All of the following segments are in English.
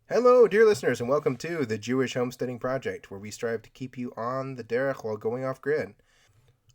Hello, dear listeners, and welcome to the Jewish Homesteading Project, where we strive to keep you on the derech while going off grid.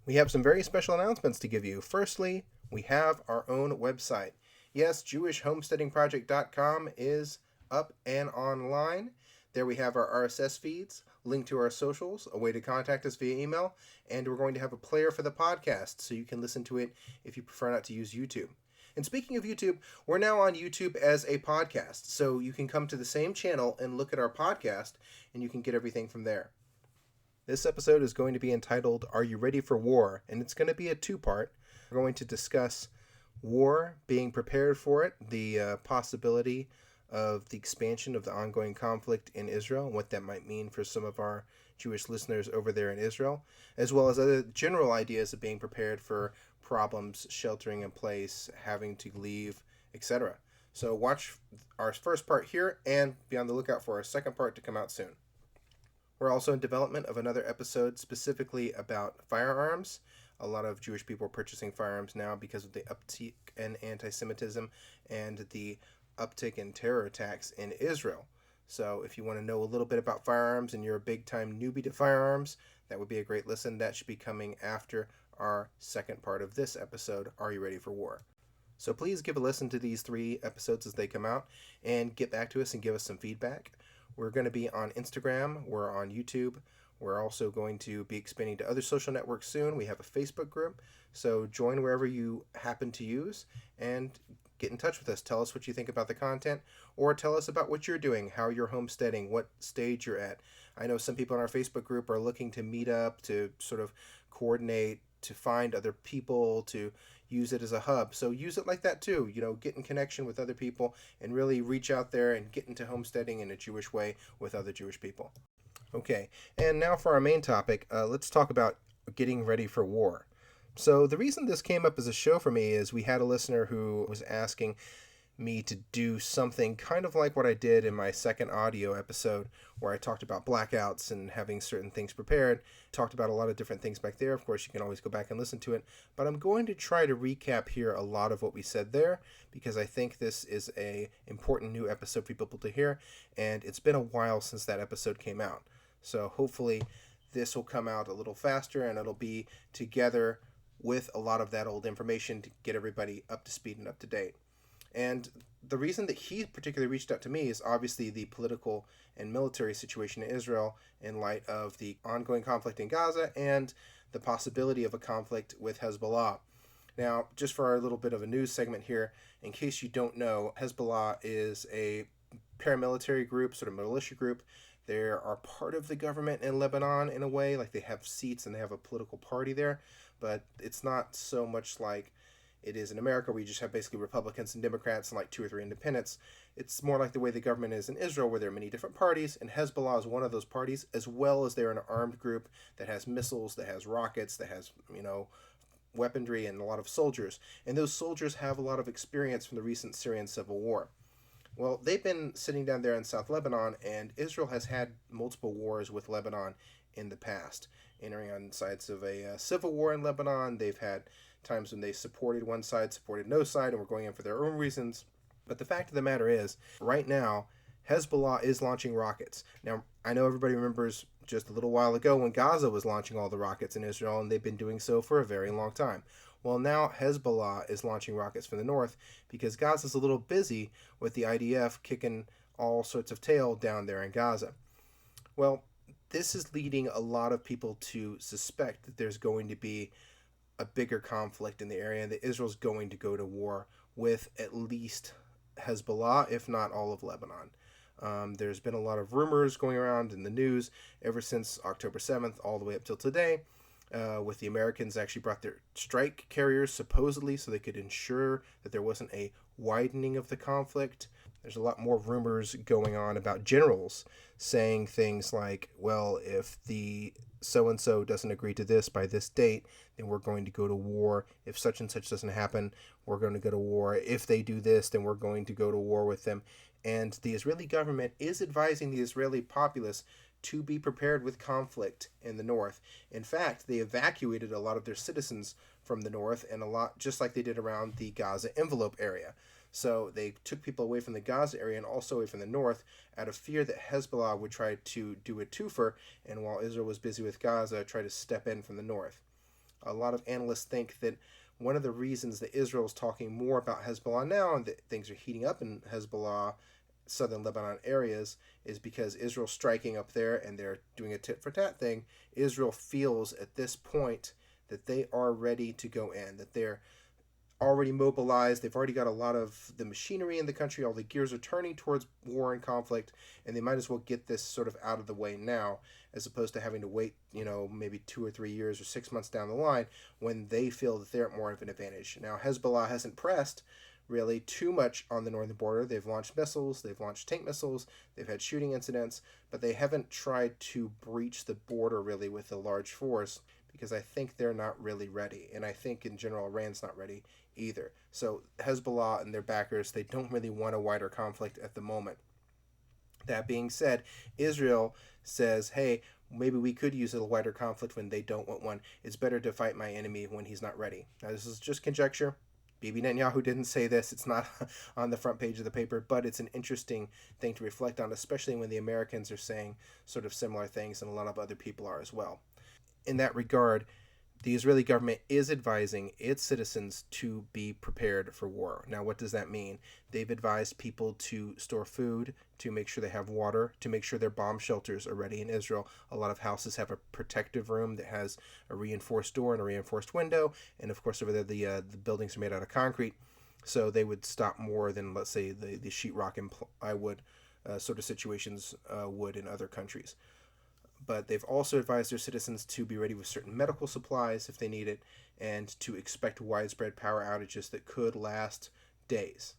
We have some very special announcements to give you. Firstly, we have our own website. Yes, jewishhomesteadingproject.com is up and online. There we have our RSS feeds, link to our socials, a way to contact us via email, and we're going to have a player for the podcast so you can listen to it if you prefer not to use YouTube. And speaking of YouTube, we're now on YouTube as a podcast, so you can come to the same channel and look at our podcast, and you can get everything from there. This episode is going to be entitled, Are You Ready for War? And it's going to be a two-part. We're going to discuss war, being prepared for it, the possibility of the expansion of the ongoing conflict in Israel, and what that might mean for some of our Jewish listeners over there in Israel, as well as other general ideas of being prepared for problems, sheltering in place, having to leave, etc. So watch our first part here and be on the lookout for our second part to come out soon. We're also in development of another episode specifically about firearms. A lot of Jewish people are purchasing firearms now because of the uptick in anti-Semitism and the uptick in terror attacks in Israel. So if you want to know a little bit about firearms and you're a big-time newbie to firearms, that would be a great listen. That should be coming after our second part of this episode, Are You Ready for War? So please give a listen to these 3 episodes as they come out and get back to us and give us some feedback. We're going to be on Instagram. We're on YouTube. We're also going to be expanding to other social networks soon. We have a Facebook group. So join wherever you happen to use and get in touch with us. Tell us what you think about the content, or tell us about what you're doing, how you're homesteading, what stage you're at. I know some people in our Facebook group are looking to meet up, to sort of coordinate, to find other people, to use it as a hub. So use it like that too. Get in connection with other people and really reach out there and get into homesteading in a Jewish way with other Jewish people. Okay, and now for our main topic, let's talk about getting ready for war. So the reason this came up as a show for me is we had a listener who was asking me to do something kind of like what I did in my second audio episode, where I talked about blackouts and having certain things prepared. Talked about a lot of different things back there. Of course, you can always go back and listen to it, but I'm going to try to recap here a lot of what we said there, because I think this is a important new episode for people to hear, and it's been a while since that episode came out. So hopefully this will come out a little faster, and it'll be together with a lot of that old information to get everybody up to speed and up to date. And the reason that he particularly reached out to me is obviously the political and military situation in Israel in light of the ongoing conflict in Gaza and the possibility of a conflict with Hezbollah. Now, just for our little bit of a news segment here, in case you don't know, Hezbollah is a paramilitary group, sort of militia group. They are part of the government in Lebanon in a way, like they have seats and they have a political party there, but it's not so much like it is in America, where you just have basically Republicans and Democrats and like 2 or 3 independents. It's more like the way the government is in Israel, where there are many different parties, and Hezbollah is one of those parties, as well as they're an armed group that has missiles, that has rockets, that has, weaponry and a lot of soldiers. And those soldiers have a lot of experience from the recent Syrian civil war. Well, they've been sitting down there in South Lebanon, and Israel has had multiple wars with Lebanon in the past, entering on sides of a civil war in Lebanon. They've had times when they supported one side, supported no side, and were going in for their own reasons. But the fact of the matter is, right now, Hezbollah is launching rockets. Now, I know everybody remembers just a little while ago when Gaza was launching all the rockets in Israel, and they've been doing so for a very long time. Well, now Hezbollah is launching rockets from the north because Gaza's a little busy with the IDF kicking all sorts of tail down there in Gaza. Well, this is leading a lot of people to suspect that there's going to be a bigger conflict in the area, and that Israel's going to go to war with at least Hezbollah, if not all of Lebanon. There's been a lot of rumors going around in the news ever since October 7th all the way up till today, with the Americans actually brought their strike carriers supposedly so they could ensure that there wasn't a widening of the conflict. There's a lot more rumors going on about generals saying things like, well, if the so-and-so doesn't agree to this by this date, then we're going to go to war. If such and such doesn't happen, we're going to go to war. If they do this, then we're going to go to war with them. And the Israeli government is advising the Israeli populace to be prepared with conflict in the north. In fact, they evacuated a lot of their citizens from the north, and a lot just like they did around the Gaza envelope area. So they took people away from the Gaza area and also away from the north out of fear that Hezbollah would try to do a twofer, and while Israel was busy with Gaza, try to step in from the north. A lot of analysts think that one of the reasons that Israel is talking more about Hezbollah now and that things are heating up in Hezbollah, southern Lebanon areas, is because Israel's striking up there and they're doing a tit for tat thing. Israel feels at this point that they are ready to go in, that they're already mobilized. They've already got a lot of the machinery in the country. All the gears are turning towards war and conflict, and they might as well get this sort of out of the way now, as opposed to having to wait, maybe 2 or 3 years or 6 months down the line when they feel that they're at more of an advantage. Now, Hezbollah hasn't pressed really too much on the northern border. They've launched missiles, they've launched tank missiles, they've had shooting incidents, but they haven't tried to breach the border really with a large force, because I think they're not really ready. And I think in general Iran's not ready either. So Hezbollah and their backers, they don't really want a wider conflict at the moment. That being said, Israel says, hey, maybe we could use a wider conflict when they don't want one. It's better to fight my enemy when he's not ready. Now, this is just conjecture. Bibi Netanyahu didn't say this. It's not on the front page of the paper, but it's an interesting thing to reflect on, especially when the Americans are saying sort of similar things, and a lot of other people are as well. In that regard, the Israeli government is advising its citizens to be prepared for war. Now, what does that mean? They've advised people to store food, to make sure they have water, to make sure their bomb shelters are ready in Israel. A lot of houses have a protective room that has a reinforced door and a reinforced window, and of course over there the buildings are made out of concrete, so they would stop more than, let's say, the sheetrock and plywood sort of situations would in other countries. But they've also advised their citizens to be ready with certain medical supplies if they need it, and to expect widespread power outages that could last days.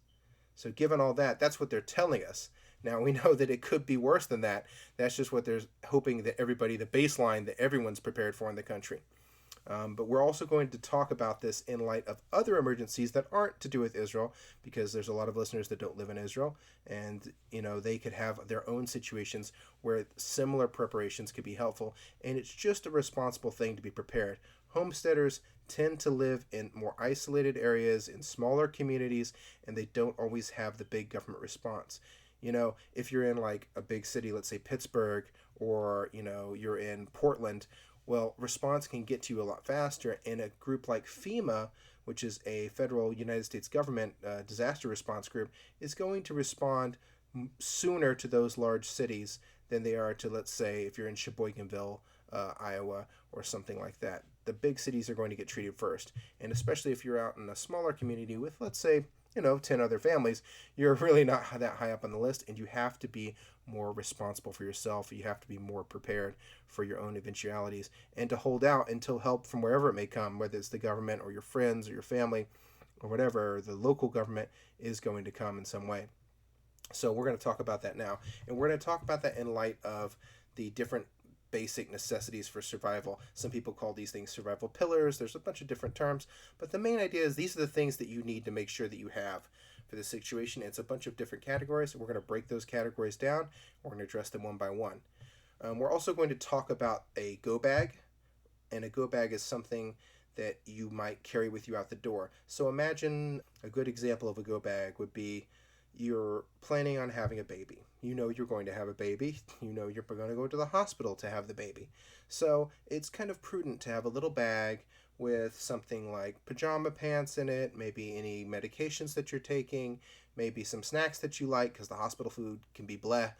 So given all that, that's what they're telling us. Now, we know that it could be worse than that. That's just what they're hoping that everybody, the baseline that everyone's prepared for in the country. But we're also going to talk about this in light of other emergencies that aren't to do with Israel, because there's a lot of listeners that don't live in Israel, and they could have their own situations where similar preparations could be helpful, and it's just a responsible thing to be prepared. Homesteaders tend to live in more isolated areas, in smaller communities, and they don't always have the big government response. If you're in like a big city, let's say Pittsburgh, or you're in Portland, well, response can get to you a lot faster, and a group like FEMA, which is a federal United States government disaster response group, is going to respond sooner to those large cities than they are to, let's say, if you're in Sheboyganville, Iowa, or something like that. The big cities are going to get treated first, and especially if you're out in a smaller community with, let's say, 10 other families, you're really not that high up on the list, and you have to be more responsible for yourself. You have to be more prepared for your own eventualities, and to hold out until help from wherever it may come, whether it's the government or your friends or your family or whatever, the local government is going to come in some way. So we're going to talk about that now, and we're going to talk about that in light of the different basic necessities for survival. Some people call these things survival pillars. There's a bunch of different terms, but the main idea is these are the things that you need to make sure that you have for the situation. It's a bunch of different categories, and we're going to break those categories down. We're going to address them one by one. We're also going to talk about a go bag, and a go bag is something that you might carry with you out the door. So imagine a good example of a go bag would be you're planning on having a baby. You're going to have a baby. You're going to go to the hospital to have the baby. So it's kind of prudent to have a little bag with something like pajama pants in it, maybe any medications that you're taking, maybe some snacks that you like, because the hospital food can be bleh.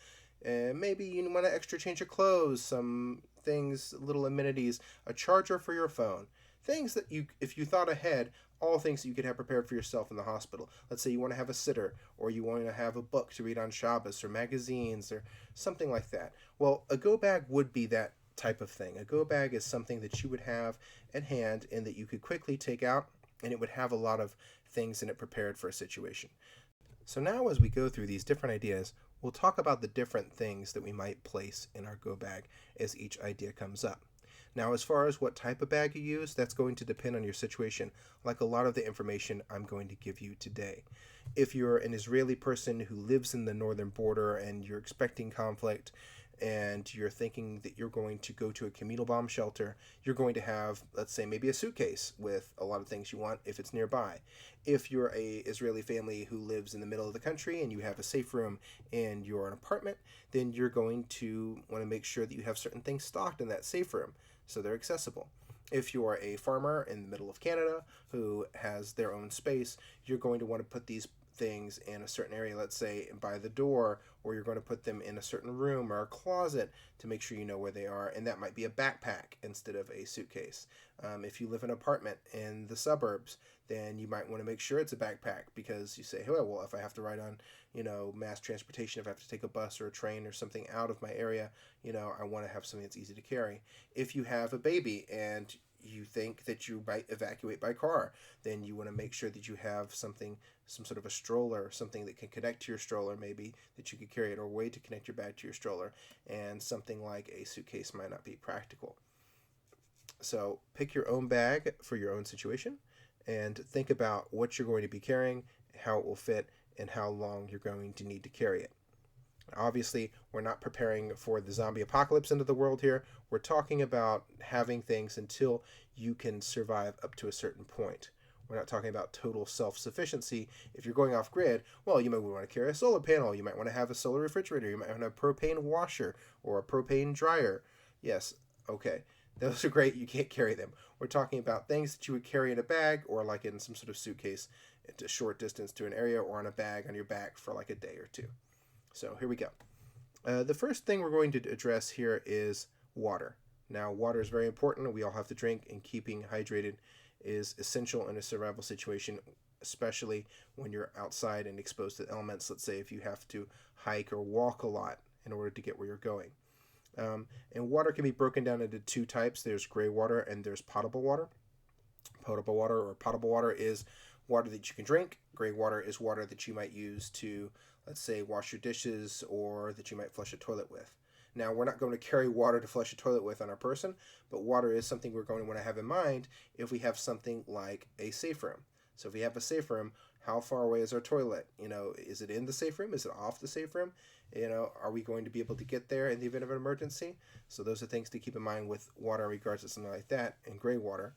Maybe you want to extra change your clothes, some things, little amenities, a charger for your phone. Things that if you thought ahead, all things that you could have prepared for yourself in the hospital. Let's say you want to have a sitter, or you want to have a book to read on Shabbos, or magazines, or something like that. Well, a go bag would be that type of thing. A go bag is something that you would have at hand and that you could quickly take out, and it would have a lot of things in it prepared for a situation. So now as we go through these different ideas, we'll talk about the different things that we might place in our go bag as each idea comes up. Now, as far as what type of bag you use, that's going to depend on your situation, like a lot of the information I'm going to give you today. If you're an Israeli person who lives in the northern border and you're expecting conflict, and you're thinking that you're going to go to a communal bomb shelter, you're going to have, let's say, maybe a suitcase with a lot of things you want if it's nearby. If you're a Israeli family who lives in the middle of the country and you have a safe room in your apartment, then you're going to want to make sure that you have certain things stocked in that safe room so they're accessible. If you're a farmer in the middle of Canada who has their own space, you're going to want to put these things in a certain area, let's say by the door, or you're going to put them in a certain room or a closet to make sure you know where they are, and that might be a backpack instead of a suitcase. If you live in an apartment in the suburbs, then you might want to make sure it's a backpack, because you say, hey, well, if I have to ride on, mass transportation, if I have to take a bus or a train or something out of my area, I want to have something that's easy to carry. If you have a baby and you think that you might evacuate by car, then you want to make sure that you have some sort of a stroller, something that can connect to your stroller, maybe that you could carry it, or a way to connect your bag to your stroller, and something like a suitcase might not be practical. So pick your own bag for your own situation and think about what you're going to be carrying, how it will fit, and how long you're going to need to carry it. Obviously, we're not preparing for the zombie apocalypse into the world here. We're talking about having things until you can survive up to a certain point. We're not talking about total self-sufficiency. If you're going off-grid, well, you might want to carry a solar panel. You might want to have a solar refrigerator. You might want to have a propane washer or a propane dryer. Yes, okay. Those are great. You can't carry them. We're talking about things that you would carry in a bag or like in some sort of suitcase at a short distance to an area, or on a bag on your back for like a day or two. So here we go. The first thing we're going to address here is water. Now, water is very important. We all have to drink, and keeping hydrated is essential in a survival situation, especially when you're outside and exposed to elements. Let's say if you have to hike or walk a lot in order to get where you're going. And water can be broken down into two types. There's gray water and there's potable water. Potable water or potable water is water that you can drink. Gray water is water that you might use to, let's say, wash your dishes, or that you might flush a toilet with. Now, we're not going to carry water to flush a toilet with on our person, but water is something we're going to want to have in mind if we have something like a safe room. So if we have a safe room, how far away is our toilet? Is it in the safe room? Is it off the safe room? Are we going to be able to get there in the event of an emergency? So those are things to keep in mind with water in regards to something like that, and gray water.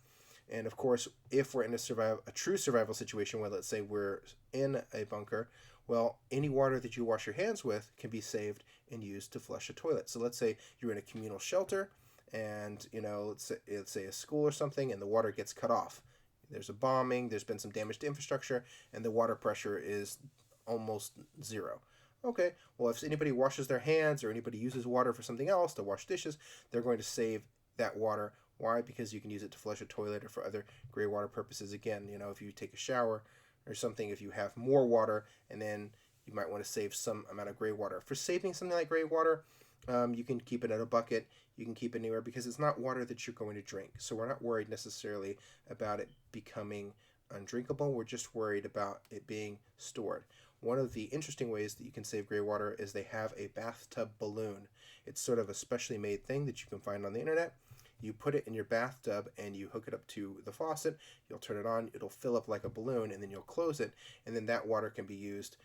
And of course, if we're in a true survival situation where, let's say, we're in a bunker, well, any water that you wash your hands with can be saved and used to flush a toilet. So let's say you're in a communal shelter, and let's say a school or something, and the water gets cut off. There's a bombing, there's been some damage to infrastructure, and the water pressure is almost zero. Okay, well, if anybody washes their hands or anybody uses water for something else, to wash dishes, they're going to save that water. Why? Because you can use it to flush a toilet or for other gray water purposes. Again, if you take a shower or something, if you have more water, and then you might want to save some amount of gray water. For saving something like gray water, you can keep it in a bucket. You can keep it anywhere, because it's not water that you're going to drink. So we're not worried necessarily about it becoming undrinkable. We're just worried about it being stored. One of the interesting ways that you can save gray water is they have a bathtub balloon. It's sort of a specially made thing that you can find on the internet. You put it in your bathtub and you hook it up to the faucet. You'll turn it on. It'll fill up like a balloon, and then you'll close it, and then that water can be used.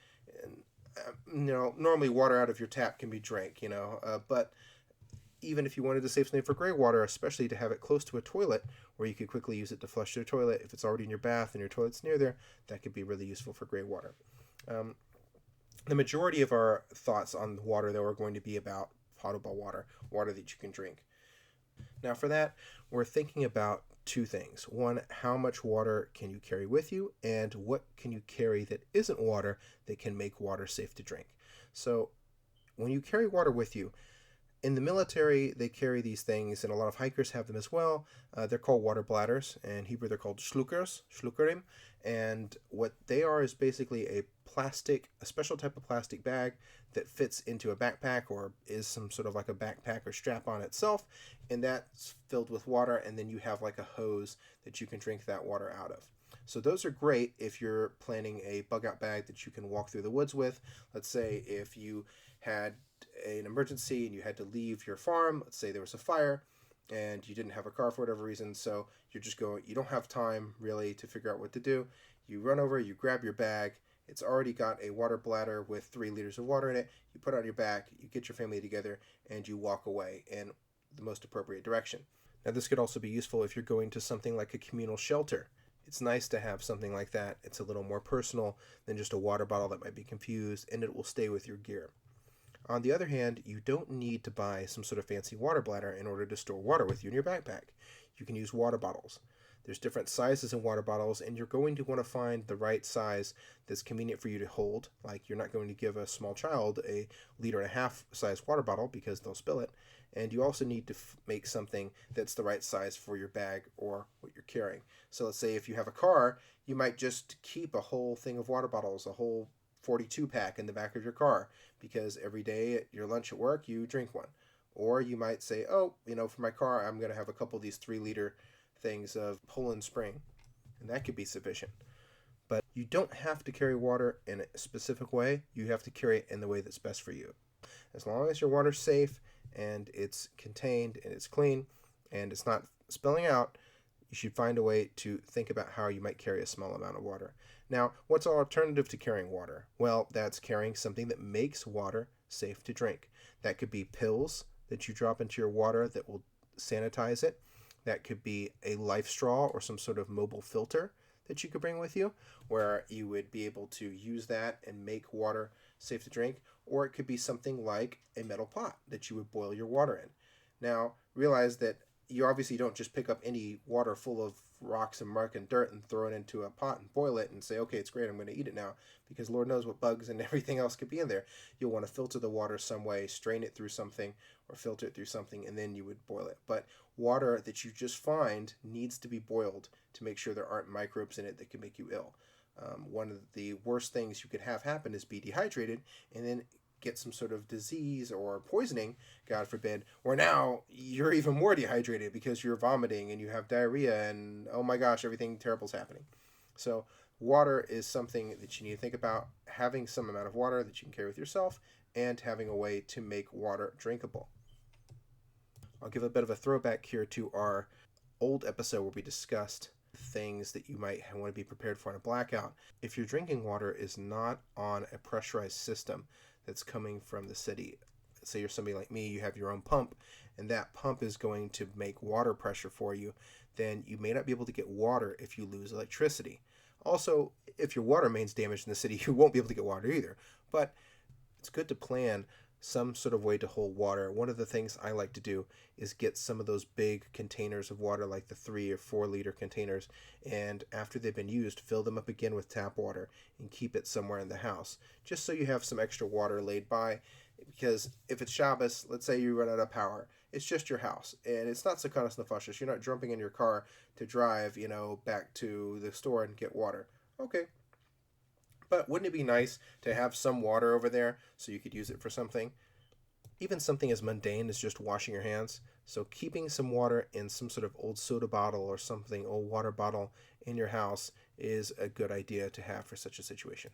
And normally water out of your tap can be drank. But even if you wanted to save something for gray water, especially to have it close to a toilet where you could quickly use it to flush your toilet, if it's already in your bath and your toilet's near there, that could be really useful for gray water. The majority of our thoughts on water, though, are going to be about potable water, water that you can drink. Now, for that, we're thinking about two things. One, how much water can you carry with you, and what can you carry that isn't water that can make water safe to drink? So when you carry water with you, in the military, they carry these things, and a lot of hikers have them as well. They're called water bladders. In Hebrew, they're called shlukerim. And what they are is basically a special type of plastic bag that fits into a backpack, or is some sort of like a backpack or strap on itself. And that's filled with water, and then you have like a hose that you can drink that water out of. So those are great if you're planning a bug-out bag that you can walk through the woods with. Let's say if you had an emergency and you had to leave your farm. Let's say there was a fire and you didn't have a car for whatever reason, so you don't have time really to figure out what to do. You run over, you grab your bag, It's already got a water bladder with 3 liters of water in it. You put it on your back, you get your family together, and you walk away in the most appropriate direction. Now, this could also be useful if you're going to something like a communal shelter. It's nice to have something like that. It's a little more personal than just a water bottle that might be confused, and it will stay with your gear. On the other hand, you don't need to buy some sort of fancy water bladder in order to store water with you in your backpack. You can use water bottles. There's different sizes in water bottles, and you're going to want to find the right size that's convenient for you to hold. Like, you're not going to give a small child a 1.5 liter size water bottle because they'll spill it. And you also need to make something that's the right size for your bag or what you're carrying. So let's say if you have a car, you might just keep a whole thing of water bottles, a whole 42 pack in the back of your car, because every day at your lunch at work, you drink one. Or you might say, oh, for my car, I'm going to have a couple of these 3-liter things of Poland Spring, and that could be sufficient. But you don't have to carry water in a specific way. You have to carry it in the way that's best for you. As long as your water's safe and it's contained and it's clean and it's not spilling out, you should find a way to think about how you might carry a small amount of water. Now, what's an alternative to carrying water? Well, that's carrying something that makes water safe to drink. That could be pills that you drop into your water that will sanitize it. That could be a life straw or some sort of mobile filter that you could bring with you, where you would be able to use that and make water safe to drink. Or it could be something like a metal pot that you would boil your water in. Now, realize that you obviously don't just pick up any water full of rocks and muck and dirt and throw it into a pot and boil it and say, okay, it's great, I'm going to eat it now, because Lord knows what bugs and everything else could be in there. You'll want to filter the water some way, strain it through something, or filter it through something, and then you would boil it. But water that you just find needs to be boiled to make sure there aren't microbes in it that can make you ill. One of the worst things you could have happen is be dehydrated and then get some sort of disease or poisoning, God forbid, where now you're even more dehydrated because you're vomiting and you have diarrhea and, oh my gosh, everything terrible's happening. So water is something that you need to think about, having some amount of water that you can carry with yourself and having a way to make water drinkable. I'll give a bit of a throwback here to our old episode where we discussed things that you might want to be prepared for in a blackout. If your drinking water is not on a pressurized system that's coming from the city, say you're somebody like me, you have your own pump, and that pump is going to make water pressure for you, then you may not be able to get water if you lose electricity. Also, if your water main's damaged in the city, you won't be able to get water either. But it's good to plan some sort of way to hold water. One of the things I like to do is get some of those big containers of water, like the 3 or 4 liter containers, and after they've been used, fill them up again with tap water and keep it somewhere in the house, just so you have some extra water laid by. Because if it's Shabbos, let's say you run out of power, it's just your house, and it's not sakanas nefashos. You're not jumping in your car to drive, back to the store and get water. Okay. But wouldn't it be nice to have some water over there so you could use it for something? Even something as mundane as just washing your hands. So keeping some water in some sort of old soda bottle or something, old water bottle in your house is a good idea to have for such a situation.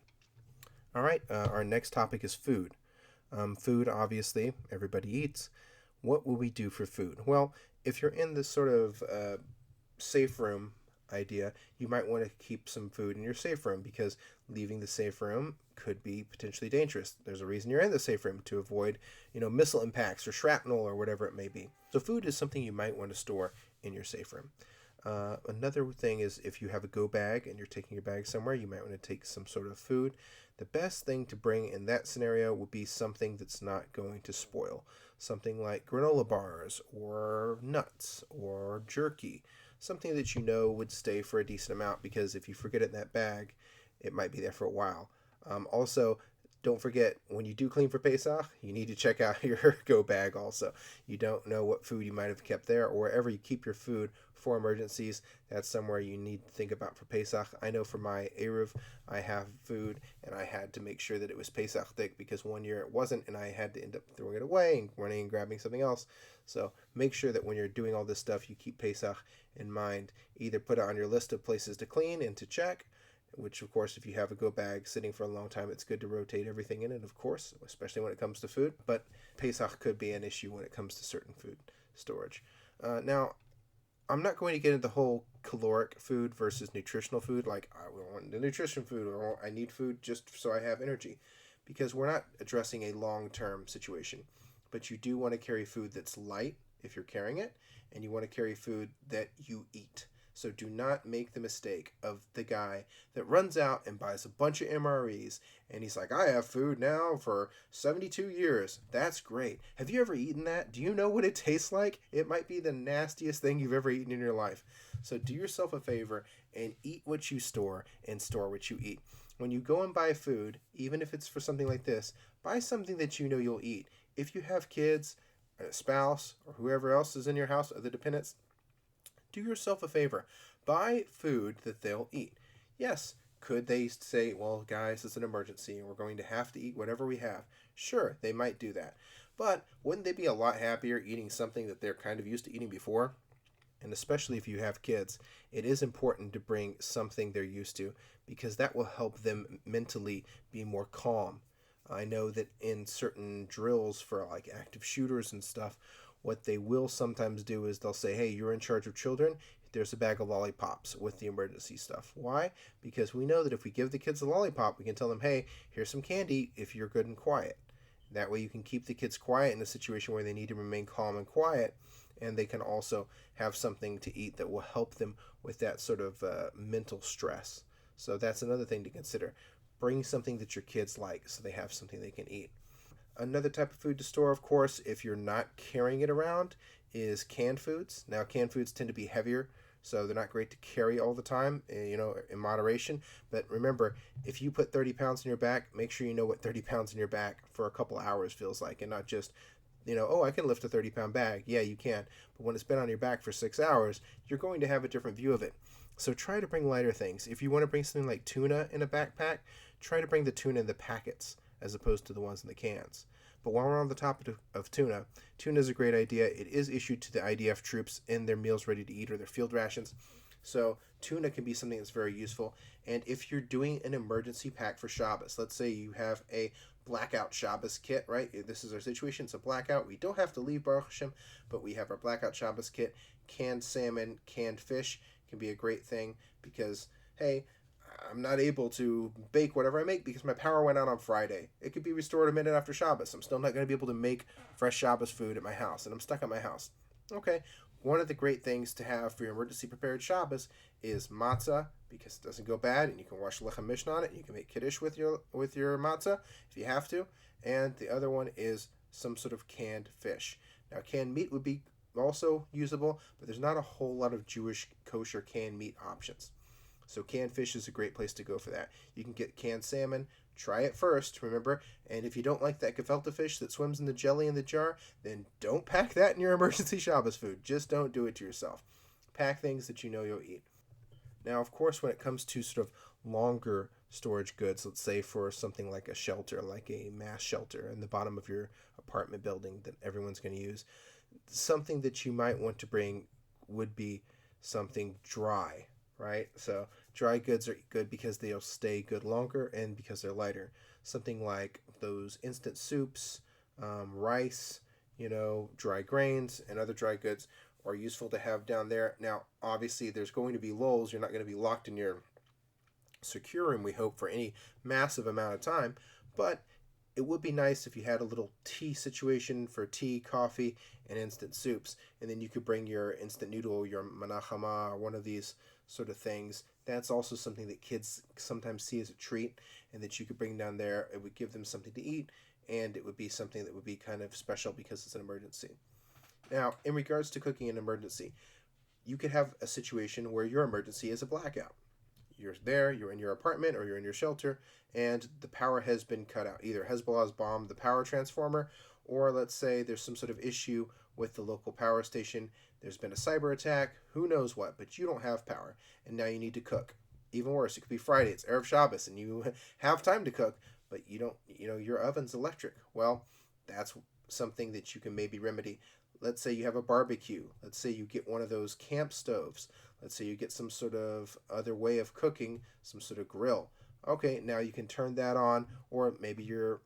All right, our next topic is food. Food, obviously, everybody eats. What will we do for food? Well, if you're in this sort of safe room idea, you might want to keep some food in your safe room, because leaving the safe room could be potentially dangerous. There's a reason you're in the safe room, to avoid, missile impacts or shrapnel or whatever it may be. So food is something you might want to store in your safe room. Another thing is, if you have a go bag and you're taking your bag somewhere, you might want to take some sort of food. The best thing to bring in that scenario would be something that's not going to spoil. Something like granola bars or nuts or jerky. Something that would stay for a decent amount, because if you forget it in that bag, it might be there for a while. Also, don't forget, when you do clean for Pesach, you need to check out your go bag also. You don't know what food you might have kept there, or wherever you keep your food for emergencies. That's somewhere you need to think about for Pesach. I know for my Eruv, I have food, and I had to make sure that it was Pesach thick, because one year it wasn't, and I had to end up throwing it away and running and grabbing something else. So make sure that when you're doing all this stuff, you keep Pesach in mind. Either put it on your list of places to clean and to check, which, of course, if you have a go bag sitting for a long time, it's good to rotate everything in it, of course, especially when it comes to food. But Pesach could be an issue when it comes to certain food storage. Now, I'm not going to get into the whole caloric food versus nutritional food, like I want the nutrition food or I need food just so I have energy, because we're not addressing a long-term situation. But you do want to carry food that's light if you're carrying it, and you want to carry food that you eat. So do not make the mistake of the guy that runs out and buys a bunch of MREs and he's like, I have food now for 72 years. That's great. Have you ever eaten that? Do you know what it tastes like? It might be the nastiest thing you've ever eaten in your life. So do yourself a favor and eat what you store and store what you eat. When you go and buy food, even if it's for something like this, buy something that you know you'll eat. If you have kids, a spouse, or whoever else is in your house, other dependents, do yourself a favor. Buy food that they'll eat. Yes, could they say, well, guys, it's an emergency and we're going to have to eat whatever we have? Sure, they might do that. But wouldn't they be a lot happier eating something that they're kind of used to eating before? And especially if you have kids, it is important to bring something they're used to because that will help them mentally be more calm. I know that in certain drills for like active shooters and stuff, what they will sometimes do is they'll say, hey, you're in charge of children. There's a bag of lollipops with the emergency stuff. Why? Because we know that if we give the kids a lollipop, we can tell them, hey, here's some candy if you're good and quiet. That way you can keep the kids quiet in a situation where they need to remain calm and quiet, and they can also have something to eat that will help them with that sort of mental stress. So that's another thing to consider. Bring something that your kids like so they have something they can eat. Another type of food to store, of course, if you're not carrying it around, is canned foods. Now, canned foods tend to be heavier, so they're not great to carry all the time, in moderation. But remember, if you put 30 pounds in your back, make sure you know what 30 pounds in your back for a couple hours feels like, and not just, oh, I can lift a 30-pound bag. Yeah, you can. But when it's been on your back for 6 hours, you're going to have a different view of it. So try to bring lighter things. If you want to bring something like tuna in a backpack, try to bring the tuna in the packets as opposed to the ones in the cans. But while we're on the topic of tuna, tuna is a great idea. It is issued to the IDF troops in their meals ready to eat or their field rations. So tuna can be something that's very useful. And if you're doing an emergency pack for Shabbos, let's say you have a blackout Shabbos kit, right? This is our situation. It's a blackout. We don't have to leave, Baruch Hashem, but we have our blackout Shabbos kit. Canned salmon, canned fish can be a great thing because, hey, I'm not able to bake whatever I make because my power went out on Friday. It could be restored a minute after Shabbos. I'm still not going to be able to make fresh Shabbos food at my house, and I'm stuck at my house. Okay, one of the great things to have for your emergency prepared Shabbos is matzah because it doesn't go bad, and you can wash lechem mishnah on it, and you can make kiddush with your matzah if you have to. And the other one is some sort of canned fish. Now, canned meat would be also usable, but there's not a whole lot of Jewish kosher canned meat options. So canned fish is a great place to go for that. You can get canned salmon. Try it first, remember. And if you don't like that gefilte fish that swims in the jelly in the jar, then don't pack that in your emergency Shabbos food. Just don't do it to yourself. Pack things that you know you'll eat. Now, of course, when it comes to sort of longer storage goods, let's say for something like a shelter, like a mass shelter in the bottom of your apartment building that everyone's going to use, something that you might want to bring would be something dry, right? So dry goods are good because they'll stay good longer and because they're lighter. Something like those instant soups, rice, dry grains, and other dry goods are useful to have down there. Now, obviously, there's going to be lulls. You're not going to be locked in your secure room, we hope, for any massive amount of time, but it would be nice if you had a little tea situation for tea, coffee, and instant soups, and then you could bring your instant noodle, your manachama, or one of these sort of things. That's also something that kids sometimes see as a treat, and that you could bring down there. It would give them something to eat, and it would be something that would be kind of special because it's an emergency. Now, in regards to cooking an emergency, you could have a situation where your emergency is a blackout. You're there, you're in your apartment or you're in your shelter, and the power has been cut out. Either Hezbollah's bombed the power transformer, or let's say there's some sort of issue with the local power station. There's been a cyber attack, who knows what, but you don't have power, and now you need to cook. Even worse, it could be Friday, it's Erev Shabbos, and you have time to cook, but you don't, your oven's electric. Well, that's something that you can maybe remedy. Let's say you have a barbecue. Let's say you get one of those camp stoves. Let's say you get some sort of other way of cooking, some sort of grill. Okay, now you can turn that on, or maybe you're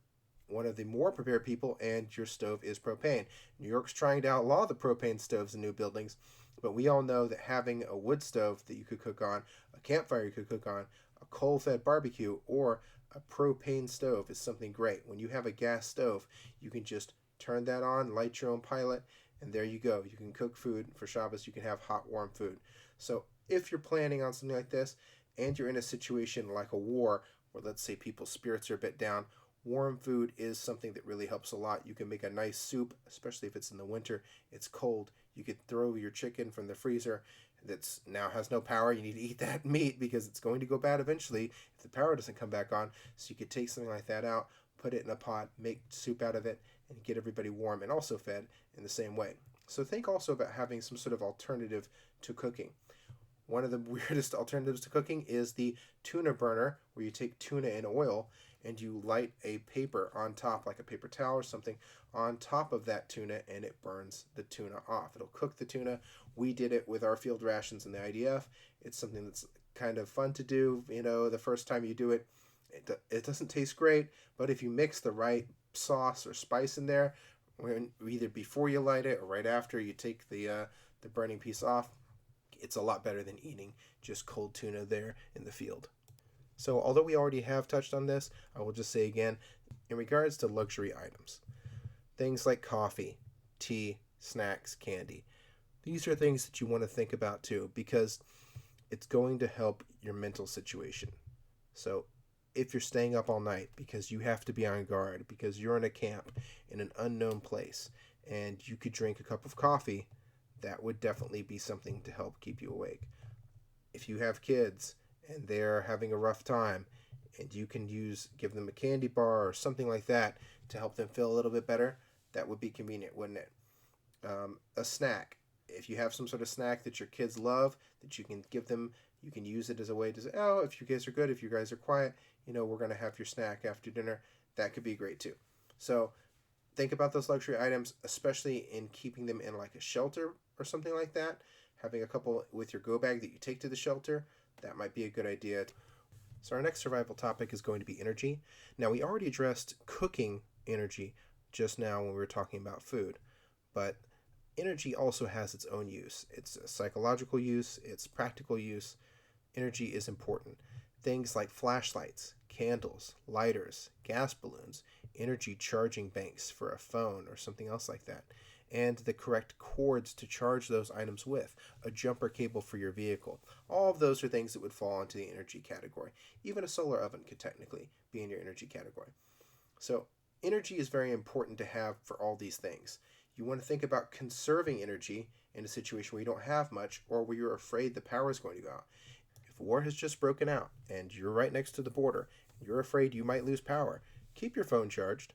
one of the more prepared people and your stove is propane. New York's trying to outlaw the propane stoves in new buildings, But we all know that having a wood stove that you could cook on, a campfire you could cook on, a coal-fed barbecue, or a propane stove is something great. When you have a gas stove, you can just turn that on, light your own pilot, and there you go. You can cook food for Shabbos. You can have hot, warm food. So if you're planning on something like this, and you're in a situation like a war, where let's say people's spirits are a bit down, warm food is something that really helps a lot. You can make a nice soup, especially if it's in the winter. It's cold. You could throw your chicken from the freezer that's now has no power. You need to eat that meat because it's going to go bad eventually if the power doesn't come back on. So you could take something like that out, put it in a pot, make soup out of it, and get everybody warm and also fed in the same way. So think also about having some sort of alternative to cooking. One of the weirdest alternatives to cooking is the tuna burner, where you take tuna in oil and you light a paper on top, like a paper towel or something, on top of that tuna, and it burns the tuna off. It'll cook the tuna. We did it with our field rations in the IDF. It's something that's kind of fun to do. The first time you do it, it doesn't taste great, but if you mix the right sauce or spice in there, either before you light it or right after you take the burning piece off, it's a lot better than eating just cold tuna there in the field. So although we already have touched on this, I will just say again, in regards to luxury items, things like coffee, tea, snacks, candy, these are things that you want to think about too, because it's going to help your mental situation. So if you're staying up all night because you have to be on guard, because you're in a camp in an unknown place, and you could drink a cup of coffee, that would definitely be something to help keep you awake. If you have kids and they're having a rough time, and you can give them a candy bar or something like that to help them feel a little bit better, that would be convenient, wouldn't it? A snack. If you have some sort of snack that your kids love, that you can give them, you can use it as a way to say, oh, if you guys are good, if you guys are quiet, we're going to have your snack after dinner. That could be great too. So think about those luxury items, especially in keeping them in like a shelter or something like that. Having a couple with your go bag that you take to the shelter, that might be a good idea. So our next survival topic is going to be energy. Now, we already addressed cooking energy just now when we were talking about food, but energy also has its own use. It's a psychological use, it's practical use. Energy is important. Things like flashlights, candles, lighters, gas balloons, energy charging banks for a phone or something else like that, and the correct cords to charge those items with, a jumper cable for your vehicle. All of those are things that would fall into the energy category. Even a solar oven could technically be in your energy category. So energy is very important to have for all these things. You want to think about conserving energy in a situation where you don't have much or where you're afraid the power is going to go out. If war has just broken out and you're right next to the border, you're afraid you might lose power, keep your phone charged.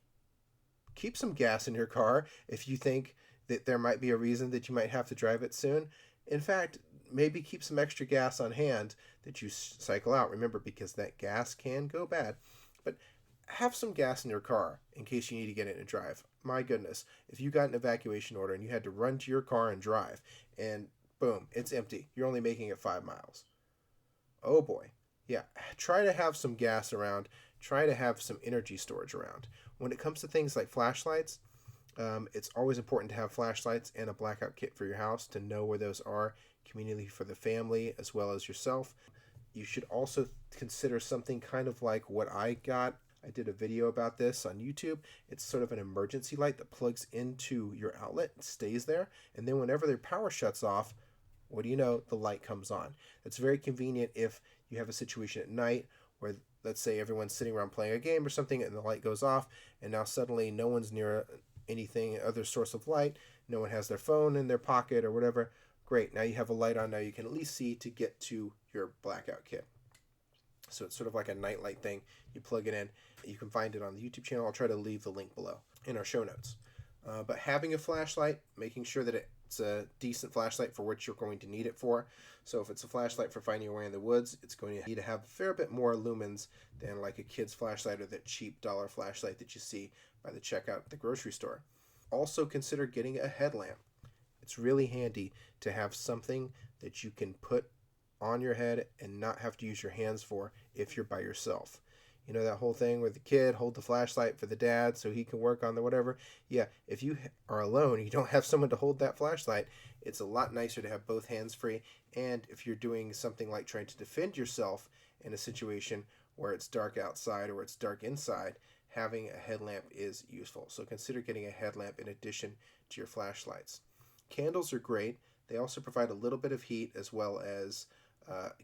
Keep some gas in your car if you think that there might be a reason that you might have to drive it soon. In fact, maybe keep some extra gas on hand that you cycle out. Remember, because that gas can go bad. But have some gas in your car in case you need to get in and drive. My goodness, if you got an evacuation order and you had to run to your car and drive, and boom, it's empty. You're only making it 5 miles. Oh boy. Yeah, try to have some gas around. Try to have some energy storage around. When it comes to things like flashlights, it's always important to have flashlights and a blackout kit for your house to know where those are, conveniently for the family as well as yourself. You should also consider something kind of like what I got. I did a video about this on YouTube. It's sort of an emergency light that plugs into your outlet and stays there. And then whenever their power shuts off, what do you know? The light comes on. It's very convenient if you have a situation at night where, let's say, everyone's sitting around playing a game or something and the light goes off, and now suddenly no one's near anything, other source of light. No one has their phone in their pocket or whatever. Great. Now you have a light on. Now you can at least see to get to your blackout kit. So it's sort of like a nightlight thing. You plug it in. You can find it on the YouTube channel. I'll try to leave the link below in our show notes. But having a flashlight, making sure that it's a decent flashlight for what you're going to need it for. So if it's a flashlight for finding your way in the woods, it's going to need to have a fair bit more lumens than like a kid's flashlight or that cheap dollar flashlight that you see by the checkout at the grocery store. Also consider getting a headlamp. It's really handy to have something that you can put on your head and not have to use your hands for if you're by yourself. You know that whole thing where the kid hold the flashlight for the dad so he can work on the whatever? Yeah, if you are alone, you don't have someone to hold that flashlight, it's a lot nicer to have both hands free. And if you're doing something like trying to defend yourself in a situation where it's dark outside or it's dark inside, having a headlamp is useful. So consider getting a headlamp in addition to your flashlights. Candles are great. They also provide a little bit of heat as well as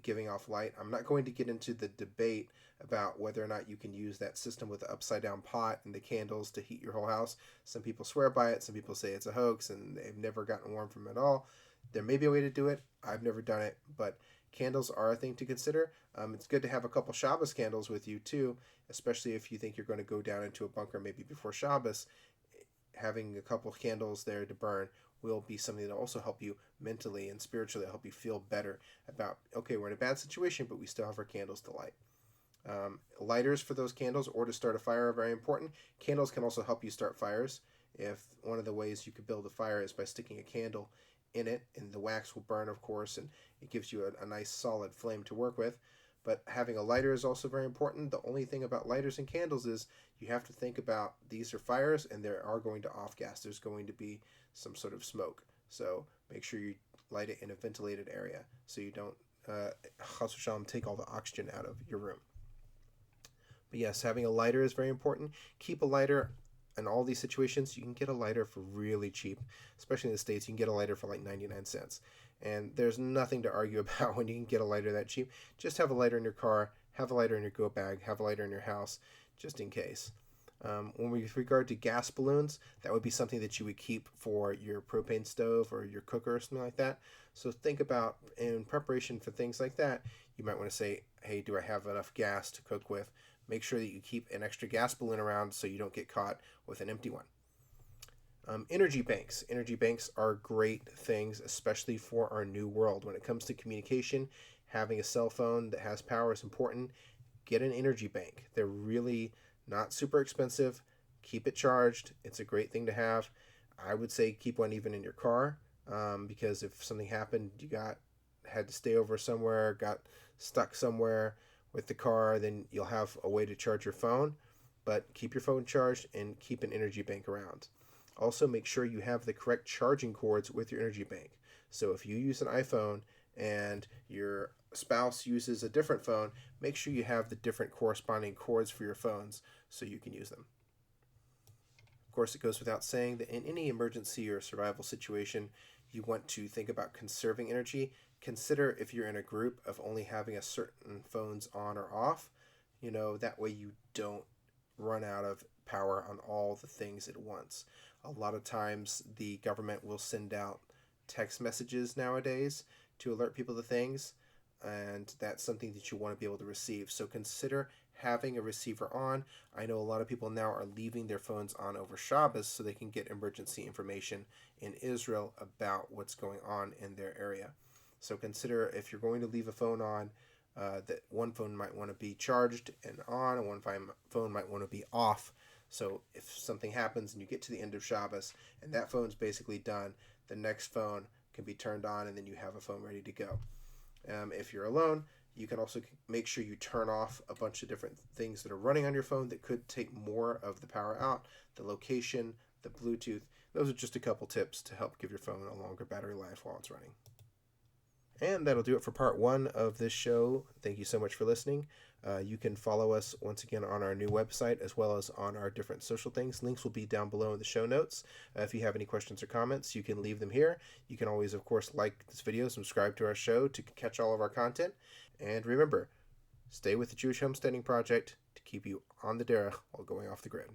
giving off light. I'm not going to get into the debate about whether or not you can use that system with the upside down pot and the candles to heat your whole house. Some people swear by it. Some people say it's a hoax and they've never gotten warm from it at all. There may be a way to do it. I've never done it, but candles are a thing to consider. It's good to have a couple Shabbos candles with you too, especially if you think you're going to go down into a bunker maybe before Shabbos. Having a couple candles there to burn will be something that will also help you mentally and spiritually, help you feel better about, okay, we're in a bad situation, but we still have our candles to light. Lighters for those candles or to start a fire are very important. Candles can also help you start fires. If one of the ways you could build a fire is by sticking a candle in it, and the wax will burn, of course, and it gives you a nice solid flame to work with. But having a lighter is also very important. The only thing about lighters and candles is you have to think about these are fires and there are going to off gas. There's going to be some sort of smoke. So make sure you light it in a ventilated area so you don't chas v'shalom, take all the oxygen out of your room. But yes, having a lighter is very important. Keep a lighter in all these situations. You can get a lighter for really cheap, especially in the States. You can get a lighter for like 99 cents. And there's nothing to argue about when you can get a lighter that cheap. Just have a lighter in your car, have a lighter in your go bag, have a lighter in your house, just in case. With regard to gas balloons, that would be something that you would keep for your propane stove or your cooker or something like that. So think about, in preparation for things like that, you might want to say, hey, do I have enough gas to cook with? Make sure that you keep an extra gas balloon around so you don't get caught with an empty one. Energy banks. Energy banks are great things, especially for our new world. When it comes to communication, having a cell phone that has power is important. Get an energy bank. They're really not super expensive. Keep it charged. It's a great thing to have. I would say keep one even in your car, because if something happened, had to stay over somewhere, got stuck somewhere with the car, then you'll have a way to charge your phone. But keep your phone charged and keep an energy bank around. Also, make sure you have the correct charging cords with your energy bank. So if you use an iPhone and your spouse uses a different phone, make sure you have the different corresponding cords for your phones so you can use them. Of course, it goes without saying that in any emergency or survival situation, you want to think about conserving energy. Consider if you're in a group of only having a certain phones on or off. That way you don't run out of power on all the things at once. A lot of times the government will send out text messages nowadays to alert people to things, and that's something that you want to be able to receive. So consider having a receiver on. I know a lot of people now are leaving their phones on over Shabbos so they can get emergency information in Israel about what's going on in their area. So consider if you're going to leave a phone on, that one phone might want to be charged and on, and one phone might want to be off. So if something happens and you get to the end of Shabbos and that phone's basically done, the next phone can be turned on and then you have a phone ready to go. If you're alone, you can also make sure you turn off a bunch of different things that are running on your phone that could take more of the power out, the location, the Bluetooth. Those are just a couple tips to help give your phone a longer battery life while it's running. And that'll do it for part 1 of this show. Thank you so much for listening. You can follow us once again on our new website as well as on our different social things. Links will be down below in the show notes. If you have any questions or comments, you can leave them here. You can always, of course, like this video, subscribe to our show to catch all of our content. And remember, stay with the Jewish Homesteading Project to keep you on the derech while going off the grid.